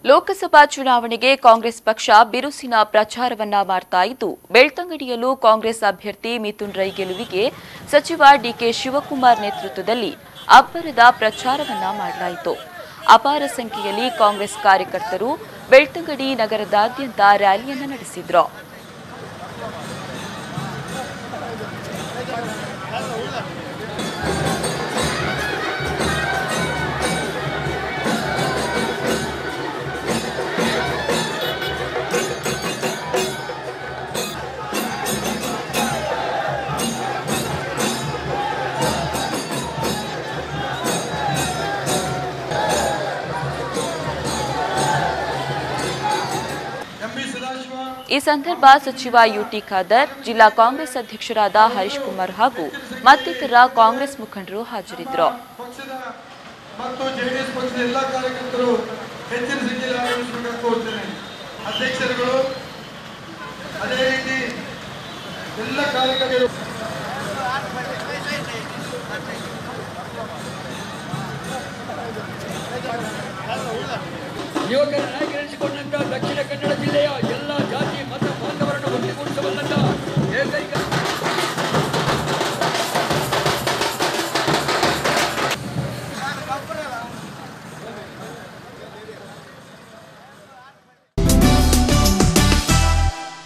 ಲೋಕಸಭಾ ಚುನಾವಣೆಗೆ ಕಾಂಗ್ರೆಸ್ ಪಕ್ಷ ಬಿರುಸಿನ ಪ್ರಚಾರವನ್ನ ಮಾಡ್ತಾ ಇದ್ದು, ಬೆಳ್ತಂಗಡಿಯಲ್ಲೂ ಕಾಂಗ್ರೆಸ್ ಅಭ್ಯರ್ಥಿ ಮಿಥುನ್ ರೈ ಗೆಲುವಿಗೆ ಸಚಿವ ಡಿಕೆ ಶಿವಕುಮಾರ್ ನೇತೃತ್ವದಲ್ಲಿ ಅಬ್ಬರದ ಪ್ರಚಾರವನ್ನ ಮಾಡಲಾಯಿತು. ಅಪಾರ ಸಂಖ್ಯೆಯಲ್ಲಿ ಕಾಂಗ್ರೆಸ್ ಕಾರ್ಯಕರ್ತರು ಬೆಳ್ತಂಗಡಿ ನಗರದಾದ್ಯಂತ ರ್ಯಾಲಿಯನ್ನ ನಡೆಸಿದ್ರು. ಈ ಸಂದರ್ಭ ಸಚಿವ ಯುಟಿ ಖಾದರ್, ಜಿಲ್ಲಾ ಕಾಂಗ್ರೆಸ್ ಅಧ್ಯಕ್ಷರಾದ ಹರೀಶ್ ಕುಮಾರ್ ಹಾಗೂ ಮತ್ತಿತರ ಕಾಂಗ್ರೆಸ್ ಮುಖಂಡರು ಹಾಜರಿದ್ದರು. ಯುವಕರ ನಾಯಕರೆನಿಸಿಕೊಂಡಂತಹ ದಕ್ಷಿಣ ಕನ್ನಡ ಜಿಲ್ಲೆಯ ಎಲ್ಲ